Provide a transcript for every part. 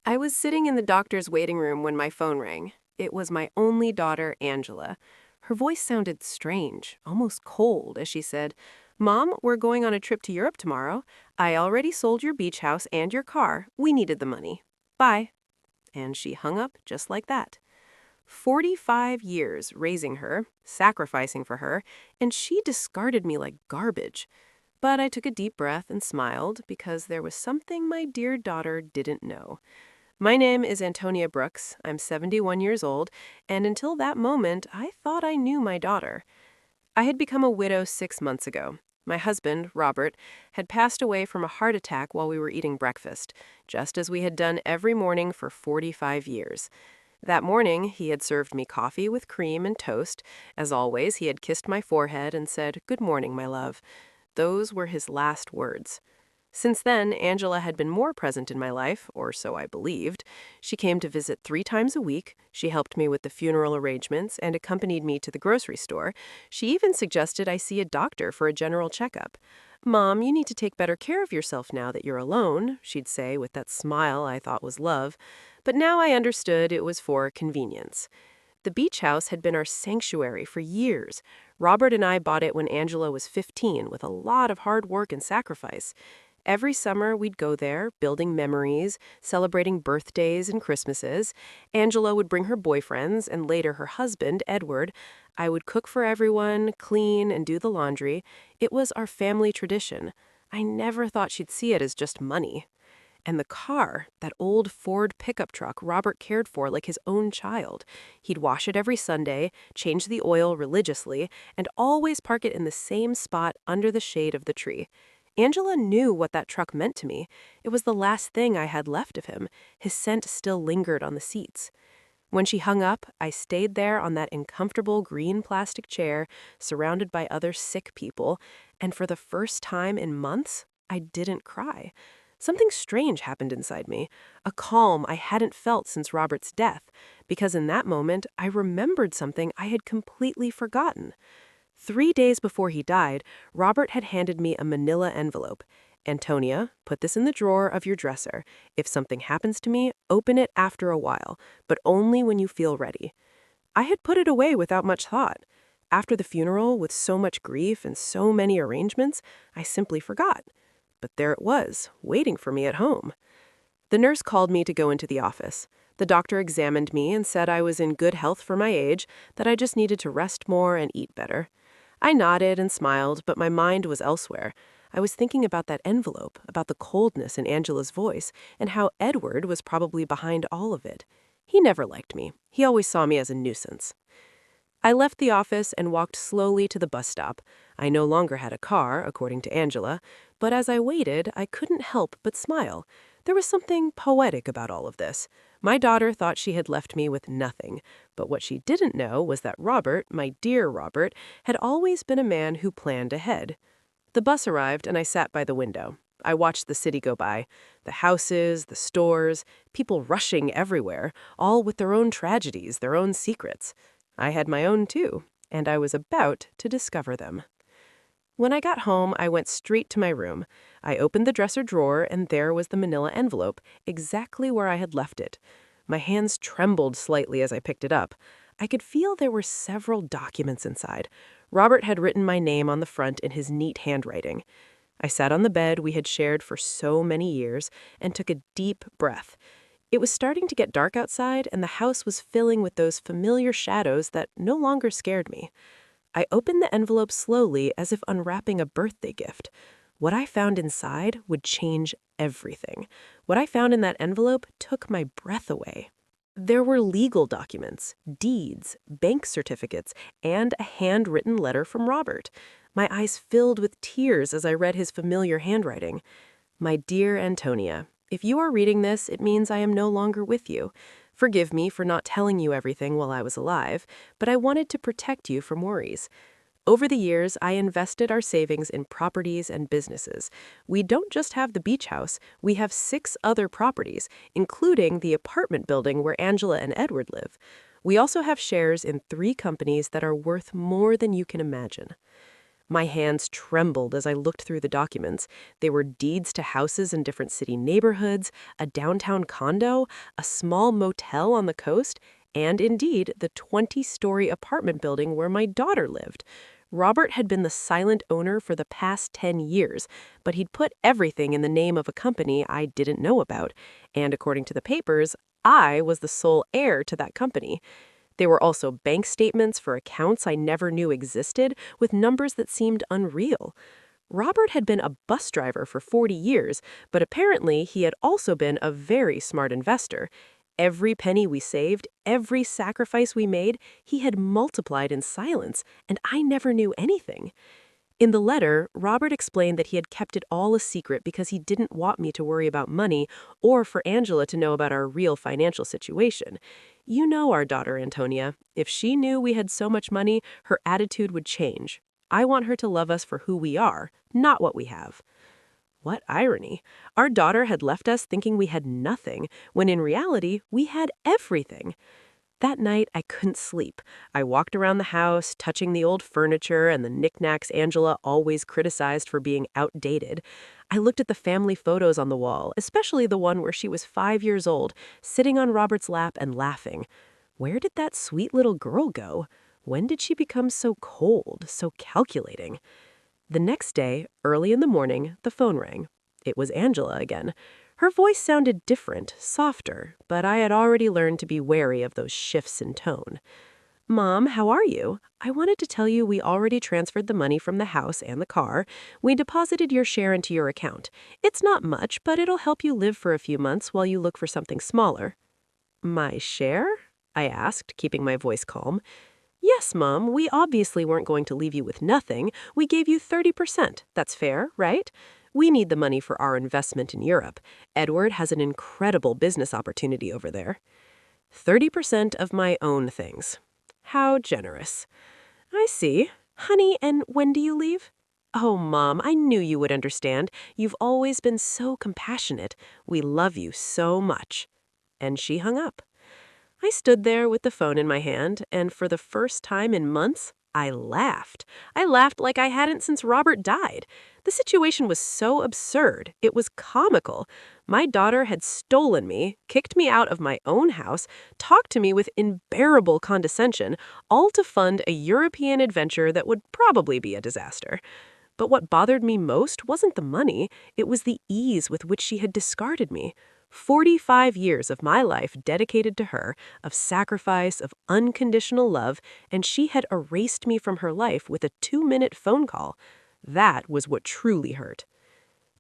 I was sitting in the doctor's waiting room when my phone rang. It was my only daughter, Angela. Her voice sounded strange, almost cold, as she said, "Mom, we're going on a trip to Europe tomorrow. I already sold your beach house and your car. We needed the money. Bye." And she hung up just like that. 45 years raising her, sacrificing for her, and she discarded me like garbage. But I took a deep breath and smiled because there was something my dear daughter didn't know. My name is Antonia Brooks. I'm 71 years old, and until that moment, I thought I knew my daughter. I had become a widow 6 months ago. My husband, Robert, had passed away from a heart attack while we were eating breakfast, just as we had done every morning for 45 years. That morning, he had served me coffee with cream and toast. As always, he had kissed my forehead and said, "Good morning, my love." Those were his last words. Since then, Angela had been more present in my life, or so I believed. She came to visit 3 times a week. She helped me with the funeral arrangements and accompanied me to the grocery store. She even suggested I see a doctor for a general checkup. "Mom, you need to take better care of yourself now that you're alone," she'd say with that smile I thought was love. But now I understood it was for convenience. The beach house had been our sanctuary for years. Robert and I bought it when Angela was 15 with a lot of hard work and sacrifice. Every summer, we'd go there, building memories, celebrating birthdays and Christmases. Angela would bring her boyfriends and later her husband, Edward. I would cook for everyone, clean, and do the laundry. It was our family tradition. I never thought she'd see it as just money. And the car, that old Ford pickup truck Robert cared for like his own child. He'd wash it every Sunday, change the oil religiously, and always park it in the same spot under the shade of the tree. Angela knew what that truck meant to me. It was the last thing I had left of him. His scent still lingered on the seats. When she hung up, I stayed there on that uncomfortable green plastic chair, surrounded by other sick people, and for the first time in months, I didn't cry. Something strange happened inside me, a calm I hadn't felt since Robert's death, because in that moment, I remembered something I had completely forgotten. 3 days before he died, Robert had handed me a manila envelope. "Antonia, put this in the drawer of your dresser. If something happens to me, open it after a while, but only when you feel ready." I had put it away without much thought. After the funeral, with so much grief and so many arrangements, I simply forgot. But there it was, waiting for me at home. The nurse called me to go into the office. The doctor examined me and said I was in good health for my age, that I just needed to rest more and eat better. I nodded and smiled, but my mind was elsewhere. I was thinking about that envelope, about the coldness in Angela's voice, and how Edward was probably behind all of it. He never liked me. He always saw me as a nuisance. I left the office and walked slowly to the bus stop. I no longer had a car, according to Angela, but as I waited, I couldn't help but smile. There was something poetic about all of this. My daughter thought she had left me with nothing, but what she didn't know was that Robert, my dear Robert, had always been a man who planned ahead. The bus arrived and I sat by the window. I watched the city go by. The houses, the stores, people rushing everywhere, all with their own tragedies, their own secrets. I had my own too, and I was about to discover them. When I got home, I went straight to my room. I opened the dresser drawer, and there was the manila envelope, exactly where I had left it. My hands trembled slightly as I picked it up. I could feel there were several documents inside. Robert had written my name on the front in his neat handwriting. I sat on the bed we had shared for so many years and took a deep breath. It was starting to get dark outside, and the house was filling with those familiar shadows that no longer scared me. I opened the envelope slowly as if unwrapping a birthday gift. What I found inside would change everything. What I found in that envelope took my breath away. There were legal documents, deeds, bank certificates, and a handwritten letter from Robert. My eyes filled with tears as I read his familiar handwriting. "My dear Antonia, if you are reading this, it means I am no longer with you. Forgive me for not telling you everything while I was alive, but I wanted to protect you from worries. Over the years, I invested our savings in properties and businesses. We don't just have the beach house, we have 6 other properties, including the apartment building where Angela and Edward live. We also have shares in 3 companies that are worth more than you can imagine. My hands trembled as I looked through the documents. They were deeds to houses in different city neighborhoods, a downtown condo, a small motel on the coast, and indeed the 20-story apartment building where my daughter lived. Robert had been the silent owner for the past 10 years, but he'd put everything in the name of a company I didn't know about. And according to the papers, I was the sole heir to that company. There were also bank statements for accounts I never knew existed, with numbers that seemed unreal. Robert had been a bus driver for 40 years, but apparently he had also been a very smart investor. Every penny we saved, every sacrifice we made, he had multiplied in silence, and I never knew anything. In the letter, Robert explained that he had kept it all a secret because he didn't want me to worry about money or for Angela to know about our real financial situation. You know our daughter, Antonia. If she knew we had so much money, her attitude would change. I want her to love us for who we are, not what we have. What irony. Our daughter had left us thinking we had nothing, when in reality, we had everything. That night, I couldn't sleep. I walked around the house, touching the old furniture and the knickknacks Angela always criticized for being outdated. I looked at the family photos on the wall, especially the one where she was 5 years old, sitting on Robert's lap and laughing. Where did that sweet little girl go? When did she become so cold, so calculating? The next day, early in the morning, the phone rang. It was Angela again. Her voice sounded different, softer, but I had already learned to be wary of those shifts in tone. "Mom, how are you? I wanted to tell you we already transferred the money from the house and the car. We deposited your share into your account. It's not much, but it'll help you live for a few months while you look for something smaller." "My share?" I asked, keeping my voice calm. "Yes, Mom, we obviously weren't going to leave you with nothing. We gave you 30%. That's fair, right? We need the money for our investment in Europe. Edward has an incredible business opportunity over there." 30% of my own things. How generous. I see. Honey, and when do you leave? Oh, Mom, I knew you would understand. You've always been so compassionate. We love you so much. And she hung up. I stood there with the phone in my hand, and for the first time in months, I laughed. I laughed like I hadn't since Robert died. The situation was so absurd. It was comical. My daughter had stolen me, kicked me out of my own house, talked to me with unbearable condescension, all to fund a European adventure that would probably be a disaster. But what bothered me most wasn't the money, it was the ease with which she had discarded me. 45 years of my life dedicated to her, of sacrifice, of unconditional love, and she had erased me from her life with a 2-minute phone call. That was what truly hurt.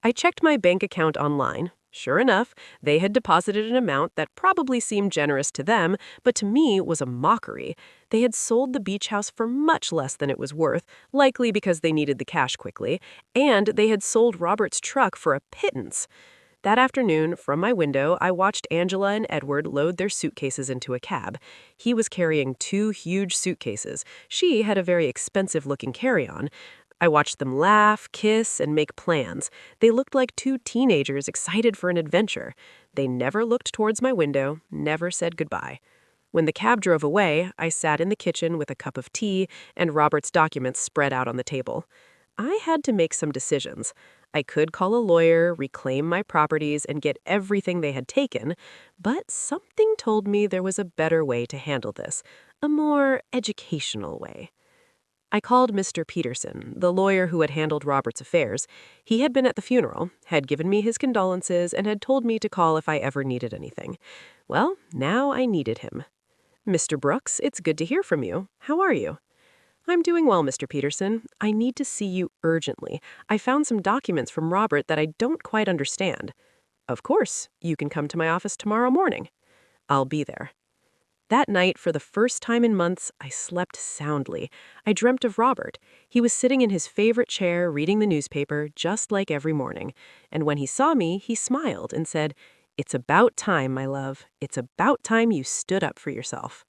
I checked my bank account online. Sure enough, they had deposited an amount that probably seemed generous to them, but to me was a mockery. They had sold the beach house for much less than it was worth, likely because they needed the cash quickly, and they had sold Robert's truck for a pittance. That afternoon, from my window, I watched Angela and Edward load their suitcases into a cab. He was carrying 2 huge suitcases. She had a very expensive-looking carry-on. I watched them laugh, kiss, and make plans. They looked like 2 teenagers excited for an adventure. They never looked towards my window, never said goodbye. When the cab drove away, I sat in the kitchen with a cup of tea and Robert's documents spread out on the table. I had to make some decisions. I could call a lawyer, reclaim my properties, and get everything they had taken, but something told me there was a better way to handle this, a more educational way. I called Mr. Peterson, the lawyer who had handled Robert's affairs. He had been at the funeral, had given me his condolences, and had told me to call if I ever needed anything. Well, now I needed him. "Mr. Brooks, it's good to hear from you. How are you?" "I'm doing well, Mr. Peterson. I need to see you urgently. I found some documents from Robert that I don't quite understand." "Of course. You can come to my office tomorrow morning." "I'll be there." That night, for the first time in months, I slept soundly. I dreamt of Robert. He was sitting in his favorite chair, reading the newspaper, just like every morning. And when he saw me, he smiled and said, "It's about time, my love. It's about time you stood up for yourself."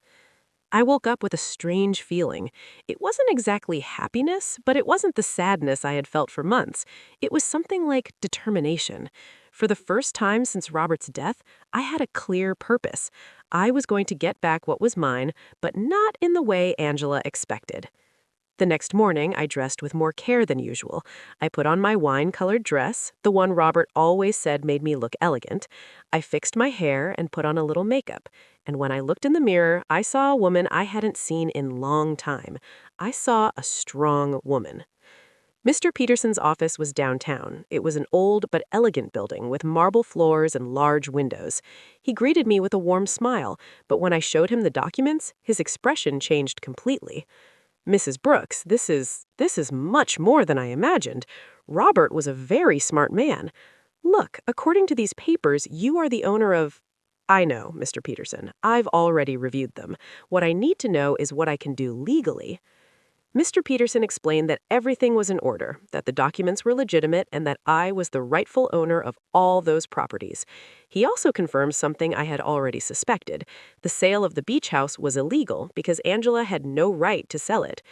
I woke up with a strange feeling. It wasn't exactly happiness, but it wasn't the sadness I had felt for months. It was something like determination. For the first time since Robert's death, I had a clear purpose. I was going to get back what was mine, but not in the way Angela expected. The next morning, I dressed with more care than usual. I put on my wine-colored dress, the one Robert always said made me look elegant. I fixed my hair and put on a little makeup. And when I looked in the mirror, I saw a woman I hadn't seen in long time. I saw a strong woman. Mr. Peterson's office was downtown. It was an old but elegant building with marble floors and large windows. He greeted me with a warm smile, but when I showed him the documents, his expression changed completely. Mrs. Brooks, this is much more than I imagined. Robert was a very smart man. Look, according to these papers, you are the owner of... I know, Mr. Peterson. I've already reviewed them. What I need to know is what I can do legally. Mr. Peterson explained that everything was in order, that the documents were legitimate, and that I was the rightful owner of all those properties. He also confirmed something I had already suspected. The sale of the beach house was illegal because Angela had no right to sell it.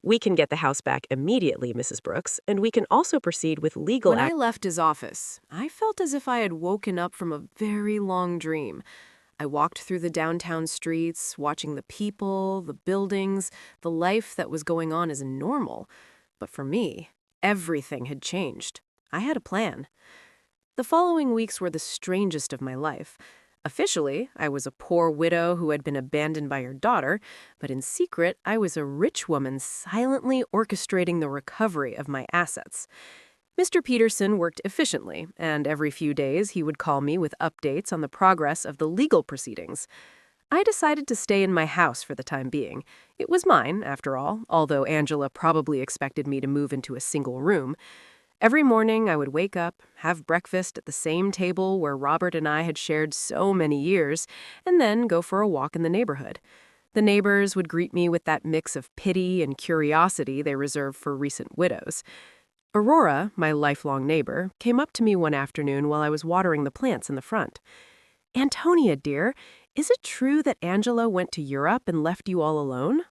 We can get the house back immediately, Mrs. Brooks, and we can also proceed with legal When I left his office, I felt as if I had woken up from a very long dream. I walked through the downtown streets, watching the people, the buildings, the life that was going on as normal. But for me, everything had changed. I had a plan. The following weeks were the strangest of my life. Officially, I was a poor widow who had been abandoned by her daughter, but in secret, I was a rich woman silently orchestrating the recovery of my assets. Mr. Peterson worked efficiently, and every few days he would call me with updates on the progress of the legal proceedings. I decided to stay in my house for the time being. It was mine, after all, although Angela probably expected me to move into a single room. Every morning I would wake up, have breakfast at the same table where Robert and I had shared so many years, and then go for a walk in the neighborhood. The neighbors would greet me with that mix of pity and curiosity they reserve for recent widows. Aurora, my lifelong neighbor, came up to me one afternoon while I was watering the plants in the front. "Antonia, dear, is it true that Angela went to Europe and left you all alone?"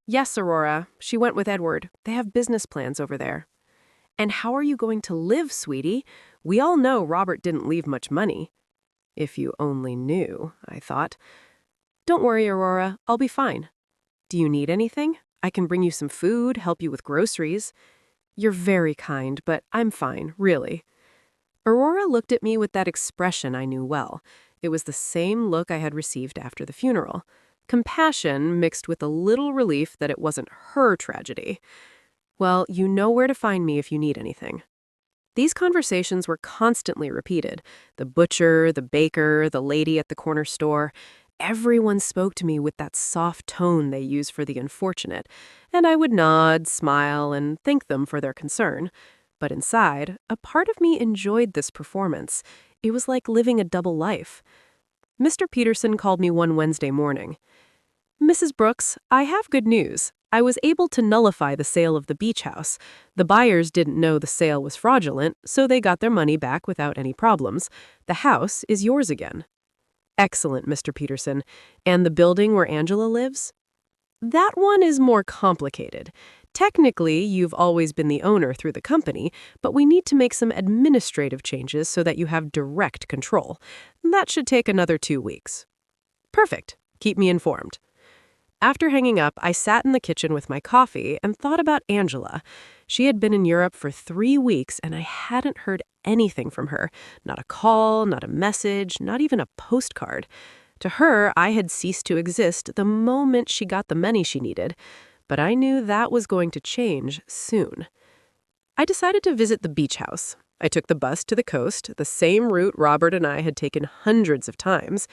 "Yes, Aurora. She went with Edward. They have business plans over there." "And how are you going to live, sweetie? We all know Robert didn't leave much money." If you only knew, I thought. "Don't worry, Aurora. I'll be fine." "Do you need anything? I can bring you some food, help you with groceries." "You're very kind, but I'm fine, really." Aurora looked at me with that expression I knew well. It was the same look I had received after the funeral. Compassion mixed with a little relief that it wasn't her tragedy. "Well, you know where to find me if you need anything." These conversations were constantly repeated. The butcher, the baker, the lady at the corner store. Everyone spoke to me with that soft tone they use for the unfortunate, and I would nod, smile, and thank them for their concern. But inside, a part of me enjoyed this performance. It was like living a double life. Mr. Peterson called me one Wednesday morning. "Mrs. Brooks, I have good news. I was able to nullify the sale of the beach house. The buyers didn't know the sale was fraudulent, so they got their money back without any problems. The house is yours again." "Excellent, Mr. Peterson. And the building where Angela lives?" "That one is more complicated. Technically, you've always been the owner through the company, but we need to make some administrative changes so that you have direct control. That should take another 2 weeks." "Perfect. Keep me informed." After hanging up, I sat in the kitchen with my coffee and thought about Angela. She had been in Europe for 3 weeks, and I hadn't heard anything from her. Not a call, not a message, not even a postcard. To her, I had ceased to exist the moment she got the money she needed. But I knew that was going to change soon. I decided to visit the beach house. I took the bus to the coast, the same route Robert and I had taken hundreds of times.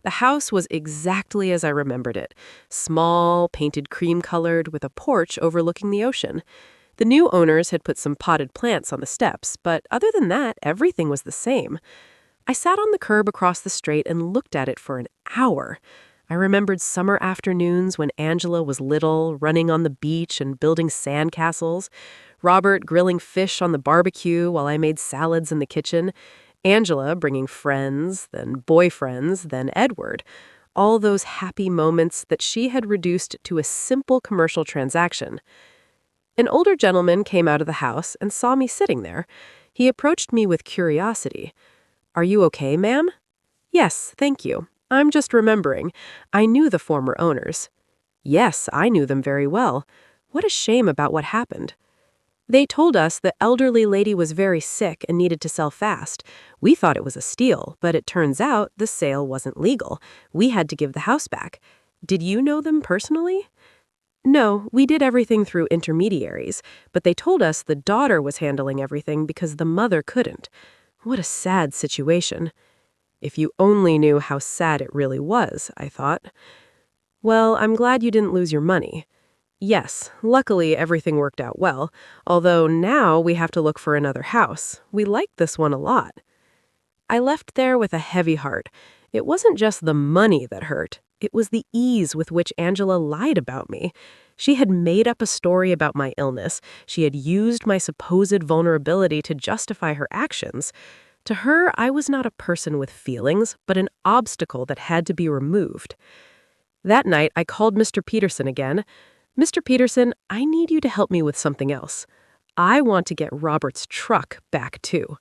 The house was exactly as I remembered it. Small, painted cream-colored, with a porch overlooking the ocean. The new owners had put some potted plants on the steps, but other than that, everything was the same. I sat on the curb across the street and looked at it for an hour. I remembered summer afternoons when Angela was little, running on the beach and building sandcastles. Robert grilling fish on the barbecue while I made salads in the kitchen. Angela bringing friends, then boyfriends, then Edward. All those happy moments that she had reduced to a simple commercial transaction. An older gentleman came out of the house and saw me sitting there. He approached me with curiosity. "Are you okay, ma'am?" "Yes, thank you. I'm just remembering. I knew the former owners." "Yes, I knew them very well. What a shame about what happened. They told us the elderly lady was very sick and needed to sell fast. We thought it was a steal, but it turns out the sale wasn't legal. We had to give the house back. Did you know them personally? No, we did everything through intermediaries, but they told us the daughter was handling everything because the mother couldn't. What a sad situation. If you only knew how sad it really was, I thought. Well, I'm glad you didn't lose your money. Yes, luckily everything worked out well, although now we have to look for another house. We like this one a lot. I left there with a heavy heart. It wasn't just the money that hurt. It was the ease with which Angela lied about me. She had made up a story about my illness. She had used my supposed vulnerability to justify her actions. To her, I was not a person with feelings, but an obstacle that had to be removed. That night, I called Mr. Peterson again. Mr. Peterson, I need you to help me with something else. I want to get Robert's truck back, too.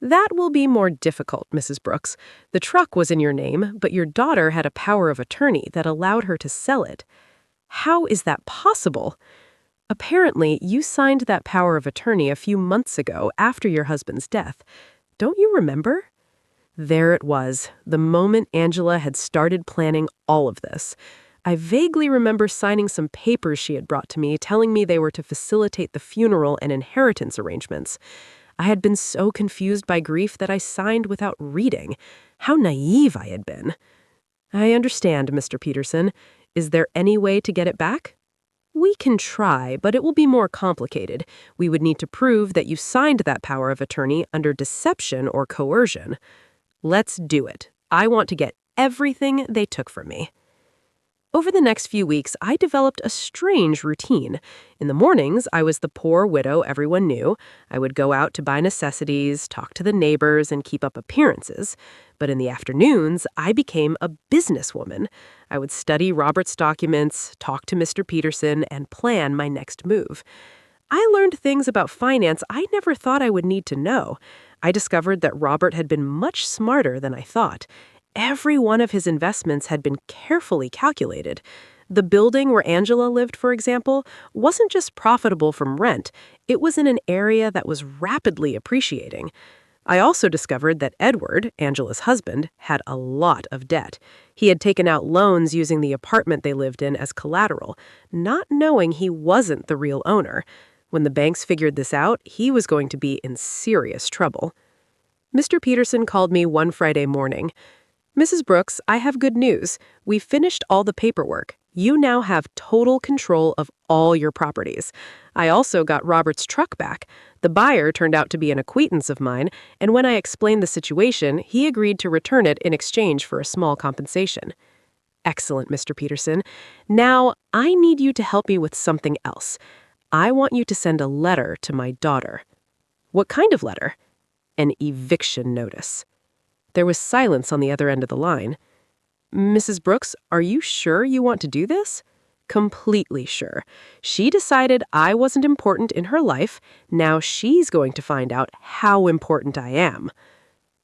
That will be more difficult, Mrs. Brooks. The truck was in your name, but your daughter had a power of attorney that allowed her to sell it. How is that possible? Apparently, you signed that power of attorney a few months ago after your husband's death. Don't you remember? There it was, the moment Angela had started planning all of this. I vaguely remember signing some papers she had brought to me telling me they were to facilitate the funeral and inheritance arrangements. I had been so confused by grief that I signed without reading. How naive I had been. I understand, Mr. Peterson. Is there any way to get it back? We can try, but it will be more complicated. We would need to prove that you signed that power of attorney under deception or coercion. Let's do it. I want to get everything they took from me. Over the next few weeks, I developed a strange routine. In the mornings, I was the poor widow everyone knew. I would go out to buy necessities, talk to the neighbors, and keep up appearances. But in the afternoons, I became a businesswoman. I would study Robert's documents, talk to Mr. Peterson, and plan my next move. I learned things about finance I never thought I would need to know. I discovered that Robert had been much smarter than I thought. Every one of his investments had been carefully calculated. The building where Angela lived, for example, wasn't just profitable from rent. It was in an area that was rapidly appreciating. I also discovered that Edward, Angela's husband, had a lot of debt. He had taken out loans using the apartment they lived in as collateral, not knowing he wasn't the real owner. When the banks figured this out, he was going to be in serious trouble. Mr. Peterson called me one Friday morning. Mrs. Brooks, I have good news. We've finished all the paperwork. You now have total control of all your properties. I also got Robert's truck back. The buyer turned out to be an acquaintance of mine, and when I explained the situation, he agreed to return it in exchange for a small compensation. Excellent, Mr. Peterson. Now, I need you to help me with something else. I want you to send a letter to my daughter. What kind of letter? An eviction notice. There was silence on the other end of the line. Mrs. Brooks, are you sure you want to do this? Completely sure. She decided I wasn't important in her life. Now she's going to find out how important I am.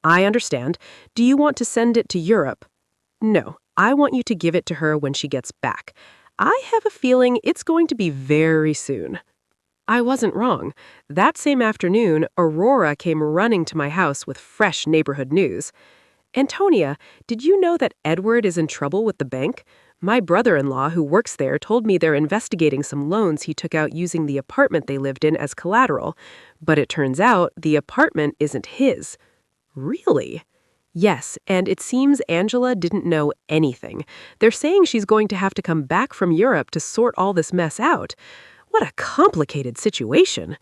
I understand. Do you want to send it to Europe? No, I want you to give it to her when she gets back. I have a feeling it's going to be very soon. I wasn't wrong. That same afternoon, Aurora came running to my house with fresh neighborhood news. Antonia, did you know that Edward is in trouble with the bank? My brother-in-law, who works there, told me they're investigating some loans he took out using the apartment they lived in as collateral. But it turns out the apartment isn't his. Really? Yes, and it seems Angela didn't know anything. They're saying she's going to have to come back from Europe to sort all this mess out. What a complicated situation.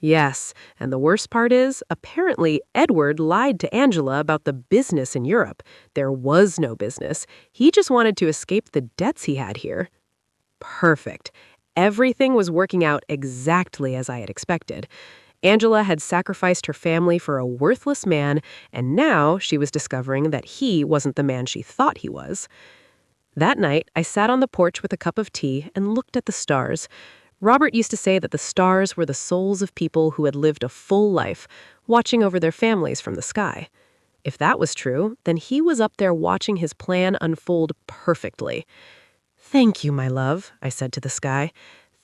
Yes, and the worst part is, apparently Edward lied to Angela about the business in Europe. There was no business. He just wanted to escape the debts he had here. Perfect. Everything was working out exactly as I had expected. Angela had sacrificed her family for a worthless man, and now she was discovering that he wasn't the man she thought he was. That night, I sat on the porch with a cup of tea and looked at the stars. Robert used to say that the stars were the souls of people who had lived a full life, watching over their families from the sky. If that was true, then he was up there watching his plan unfold perfectly. Thank you, my love, I said to the sky.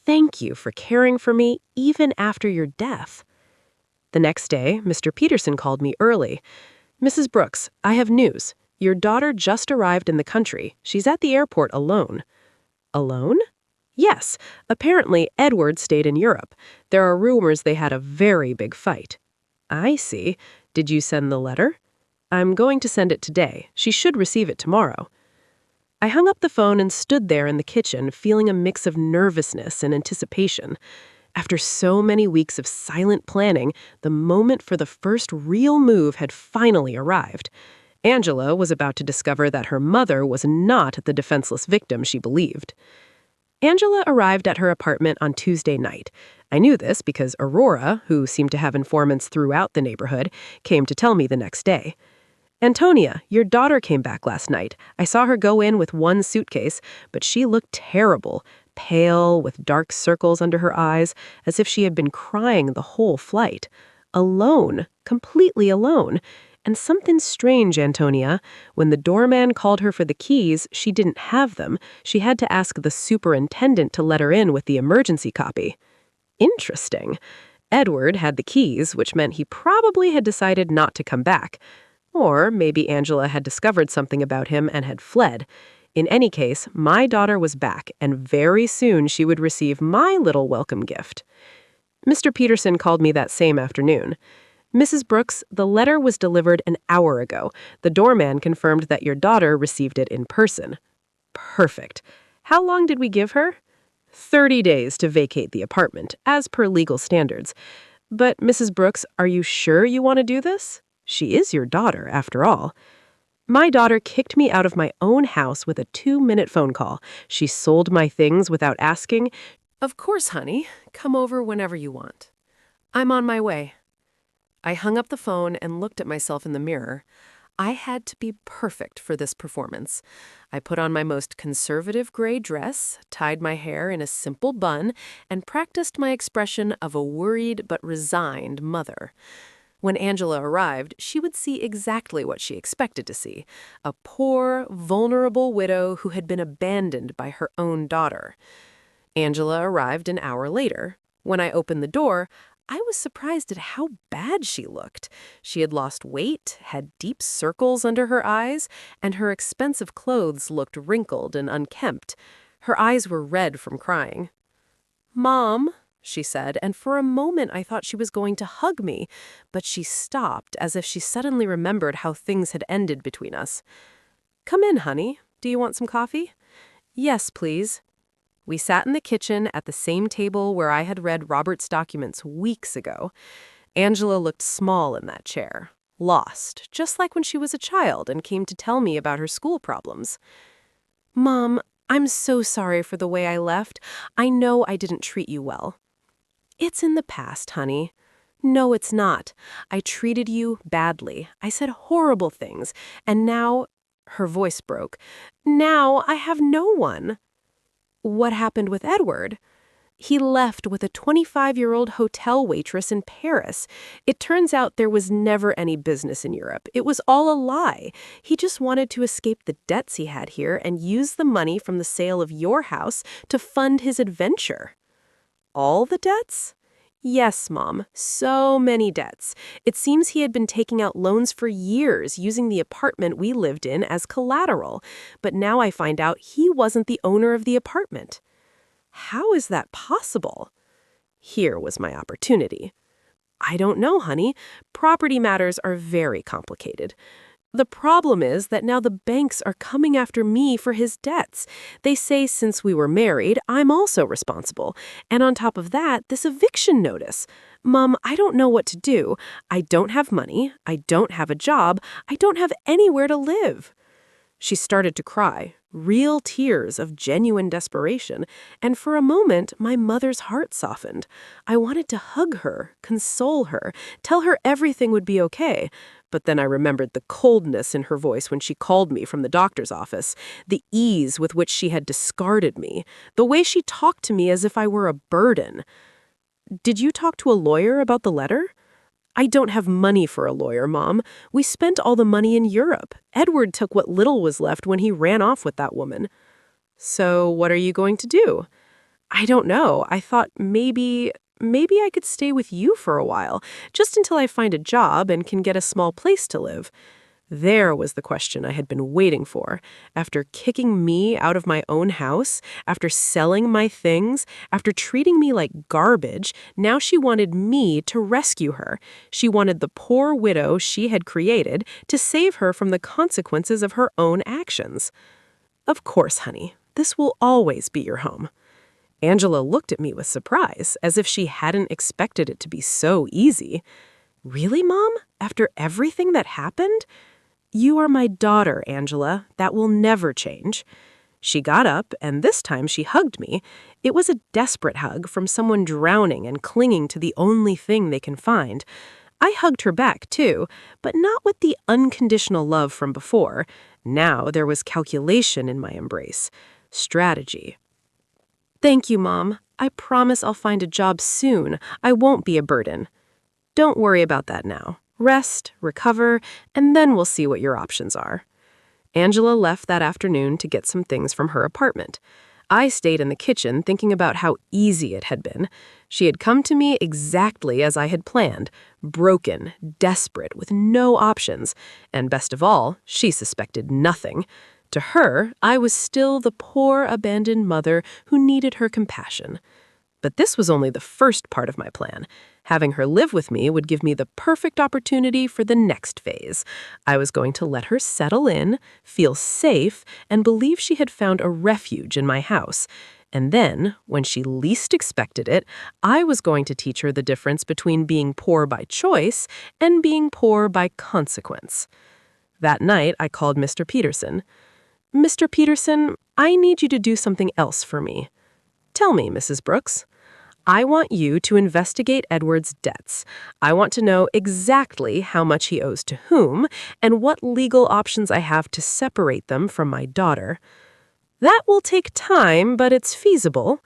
Thank you for caring for me even after your death." The next day, Mr. Peterson called me early. "Mrs. Brooks, I have news. Your daughter just arrived in the country. She's at the airport alone." Alone? Yes. Apparently, Edward stayed in Europe. There are rumors they had a very big fight. I see. Did you send the letter? I'm going to send it today. She should receive it tomorrow. I hung up the phone and stood there in the kitchen, feeling a mix of nervousness and anticipation. After so many weeks of silent planning, the moment for the first real move had finally arrived. Angela was about to discover that her mother was not the defenseless victim she believed. Angela arrived at her apartment on Tuesday night. I knew this because Aurora, who seemed to have informants throughout the neighborhood, came to tell me the next day. "Antonia, your daughter came back last night. I saw her go in with one suitcase, but she looked terrible, pale, with dark circles under her eyes, as if she had been crying the whole flight. Alone, completely alone. And something strange, Antonia. When the doorman called her for the keys, she didn't have them. She had to ask the superintendent to let her in with the emergency copy." Interesting. Edward had the keys, which meant he probably had decided not to come back. Or maybe Angela had discovered something about him and had fled. In any case, my daughter was back, and very soon she would receive my little welcome gift. Mr. Peterson called me that same afternoon. "Mrs. Brooks, the letter was delivered an hour ago. The doorman confirmed that your daughter received it in person." Perfect. How long did we give her? 30 days to vacate the apartment, as per legal standards. But, Mrs. Brooks, are you sure you want to do this? She is your daughter, after all. My daughter kicked me out of my own house with a 2-minute phone call. She sold my things without asking. "Of course, honey. Come over whenever you want. I'm on my way." I hung up the phone and looked at myself in the mirror. I had to be perfect for this performance. I put on my most conservative gray dress, tied my hair in a simple bun, and practiced my expression of a worried but resigned mother. When Angela arrived, she would see exactly what she expected to see: a poor, vulnerable widow who had been abandoned by her own daughter. Angela arrived an hour later. When I opened the door, I was surprised at how bad she looked. She had lost weight, had deep circles under her eyes, and her expensive clothes looked wrinkled and unkempt. Her eyes were red from crying. "Mom," she said, and for a moment I thought she was going to hug me, but she stopped as if she suddenly remembered how things had ended between us. "Come in, honey. Do you want some coffee?" "Yes, please." We sat in the kitchen at the same table where I had read Robert's documents weeks ago. Angela looked small in that chair, lost, just like when she was a child and came to tell me about her school problems. "Mom, I'm so sorry for the way I left. I know I didn't treat you well." "It's in the past, honey." "No, it's not. I treated you badly. I said horrible things. And now—" her voice broke. "Now I have no one." "What happened with Edward?" "He left with a 25-year-old hotel waitress in Paris. It turns out there was never any business in Europe. It was all a lie. He just wanted to escape the debts he had here and use the money from the sale of your house to fund his adventure." "All the debts?" "Yes, Mom. So many debts. It seems he had been taking out loans for years, using the apartment we lived in as collateral. But now I find out he wasn't the owner of the apartment." "How is that possible?" Here was my opportunity. "I don't know, honey. Property matters are very complicated. The problem is that now the banks are coming after me for his debts. They say since we were married, I'm also responsible. And on top of that, this eviction notice. Mom, I don't know what to do. I don't have money. I don't have a job. I don't have anywhere to live." She started to cry, real tears of genuine desperation, and for a moment my mother's heart softened. I wanted to hug her, console her, tell her everything would be okay. But then I remembered the coldness in her voice when she called me from the doctor's office, the ease with which she had discarded me, the way she talked to me as if I were a burden. "Did you talk to a lawyer about the letter?" "I don't have money for a lawyer, Mom. We spent all the money in Europe. Edward took what little was left when he ran off with that woman." "So what are you going to do?" I don't know. I thought maybe I could stay with you for a while, just until I find a job and can get a small place to live. There was the question I had been waiting for. After kicking me out of my own house, after selling my things, after treating me like garbage, now she wanted me to rescue her. She wanted the poor widow she had created to save her from the consequences of her own actions. Of course, honey, this will always be your home. Angela looked at me with surprise, as if she hadn't expected it to be so easy. Really, Mom? After everything that happened? You are my daughter, Angela. That will never change. She got up, and this time she hugged me. It was a desperate hug from someone drowning and clinging to the only thing they can find. I hugged her back, too, but not with the unconditional love from before. Now there was calculation in my embrace. Strategy. Thank you, Mom. I promise I'll find a job soon. I won't be a burden. Don't worry about that now. Rest, recover, and then we'll see what your options are. Angela left that afternoon to get some things from her apartment. I stayed in the kitchen thinking about how easy it had been. She had come to me exactly as I had planned, broken, desperate, with no options, and best of all, she suspected nothing. To her, I was still the poor, abandoned mother who needed her compassion. But this was only the first part of my plan. Having her live with me would give me the perfect opportunity for the next phase. I was going to let her settle in, feel safe, and believe she had found a refuge in my house. And then, when she least expected it, I was going to teach her the difference between being poor by choice and being poor by consequence. That night, I called Mr. Peterson. Mr. Peterson, I need you to do something else for me. Tell me, Mrs. Brooks. I want you to investigate Edward's debts. I want to know exactly how much he owes to whom and what legal options I have to separate them from my daughter. That will take time, but it's feasible.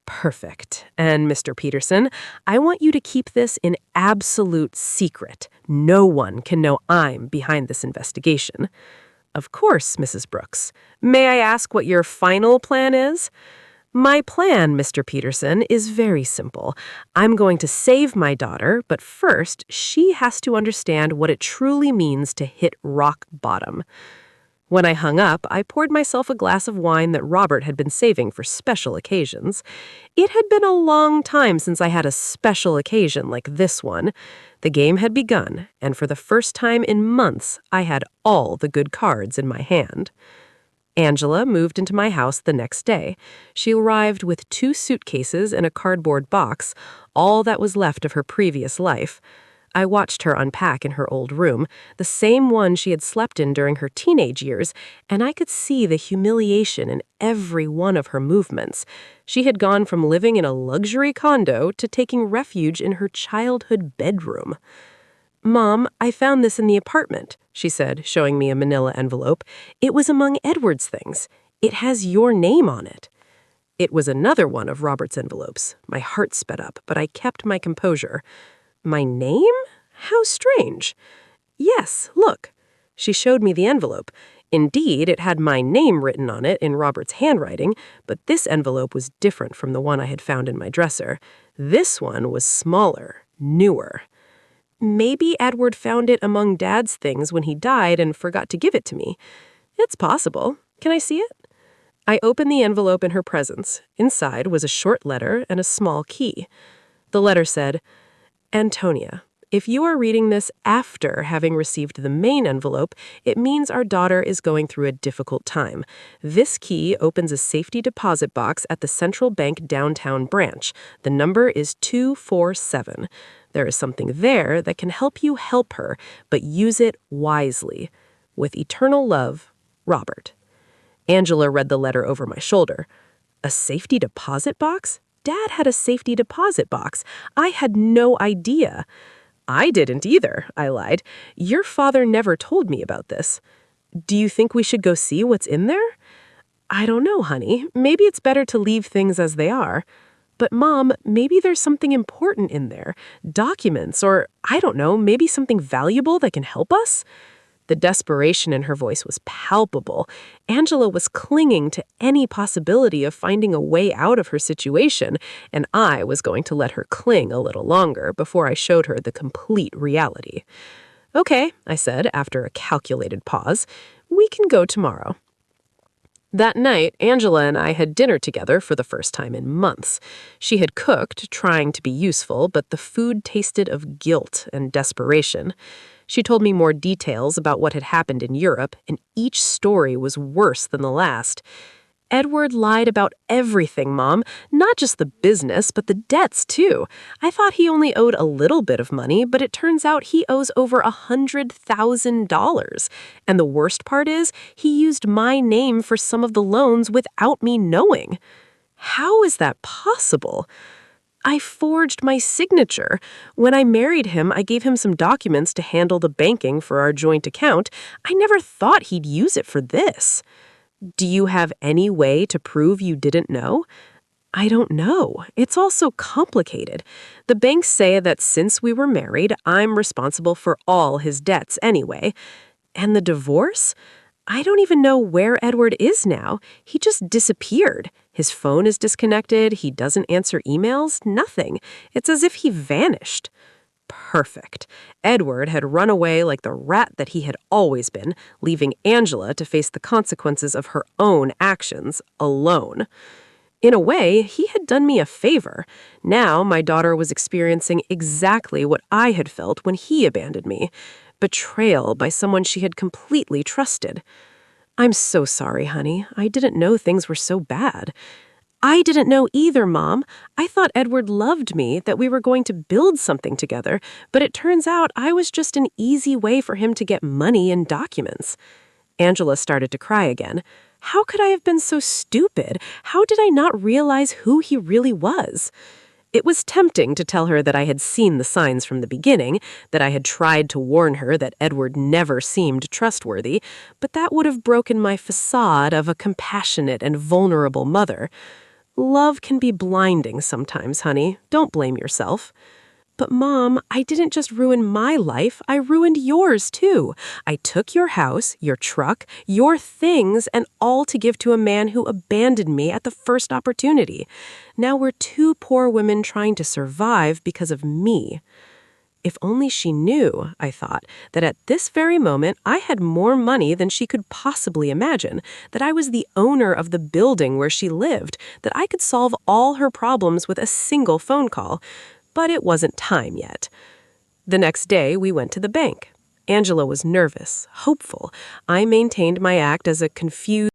Perfect. And Mr. Peterson, I want you to keep this in absolute secret. No one can know I'm behind this investigation. Of course, Mrs. Brooks. May I ask what your final plan is? My plan, Mr. Peterson, is very simple. I'm going to save my daughter, but first, she has to understand what it truly means to hit rock bottom. When I hung up, I poured myself a glass of wine that Robert had been saving for special occasions. It had been a long time since I had a special occasion like this one. The game had begun, and for the first time in months, I had all the good cards in my hand. Angela moved into my house the next day. She arrived with 2 suitcases and a cardboard box, all that was left of her previous life. I watched her unpack in her old room, the same one she had slept in during her teenage years, and I could see the humiliation in every one of her movements. She had gone from living in a luxury condo to taking refuge in her childhood bedroom. Mom, I found this in the apartment, she said, showing me a manila envelope. It was among Edward's things. It has your name on it. It was another one of Robert's envelopes. My heart sped up, but I kept my composure. My name? How strange. Yes, look. She showed me the envelope. Indeed, it had my name written on it in Robert's handwriting, but this envelope was different from the one I had found in my dresser. This one was smaller, newer. Maybe Edward found it among Dad's things when he died and forgot to give it to me. It's possible. Can I see it? I opened the envelope in her presence. Inside was a short letter and a small key. The letter said, Antonia, if you are reading this after having received the main envelope, it means our daughter is going through a difficult time. This key opens a safety deposit box at the Central Bank downtown branch. The number is 247. There is something there that can help you help her, but use it wisely. With eternal love, Robert. Angela read the letter over my shoulder. A safety deposit box? Dad had a safety deposit box. I had no idea. I didn't either, I lied. Your father never told me about this. Do you think we should go see what's in there? I don't know, honey. Maybe it's better to leave things as they are. But Mom, maybe there's something important in there. Documents, or I don't know, maybe something valuable that can help us? The desperation in her voice was palpable. Angela was clinging to any possibility of finding a way out of her situation, and I was going to let her cling a little longer before I showed her the complete reality. "Okay," I said after a calculated pause. "We can go tomorrow." That night, Angela and I had dinner together for the first time in months. She had cooked, trying to be useful, but the food tasted of guilt and desperation. She told me more details about what had happened in Europe, and each story was worse than the last. "Edward lied about everything, Mom. Not just the business, but the debts, too. I thought he only owed a little bit of money, but it turns out he owes over $100,000. And the worst part is, he used my name for some of the loans without me knowing. How is that possible? I forged my signature. When I married him, I gave him some documents to handle the banking for our joint account. I never thought he'd use it for this." "Do you have any way to prove you didn't know?" "I don't know. It's all so complicated. The banks say that since we were married, I'm responsible for all his debts anyway. And the divorce? I don't even know where Edward is now. He just disappeared. His phone is disconnected. He doesn't answer emails. Nothing. It's as if he vanished." Perfect. Edward had run away like the rat that he had always been, leaving Angela to face the consequences of her own actions alone. In a way, he had done me a favor. Now my daughter was experiencing exactly what I had felt when he abandoned me. Betrayal by someone she had completely trusted. "I'm so sorry, honey. I didn't know things were so bad." "I didn't know either, Mom. I thought Edward loved me, that we were going to build something together, but it turns out I was just an easy way for him to get money and documents." Angela started to cry again. How could I have been so stupid? How did I not realize who he really was? It was tempting to tell her that I had seen the signs from the beginning, that I had tried to warn her that Edward never seemed trustworthy, but that would have broken my facade of a compassionate and vulnerable mother. Love can be blinding sometimes, honey. Don't blame yourself. "But Mom, I didn't just ruin my life, I ruined yours too. I took your house, your truck, your things, and all to give to a man who abandoned me at the first opportunity. Now we're two poor women trying to survive because of me." If only she knew, I thought, that at this very moment I had more money than she could possibly imagine, that I was the owner of the building where she lived, that I could solve all her problems with a single phone call. But it wasn't time yet. The next day, we went to the bank. Angela was nervous, hopeful. I maintained my act as a confused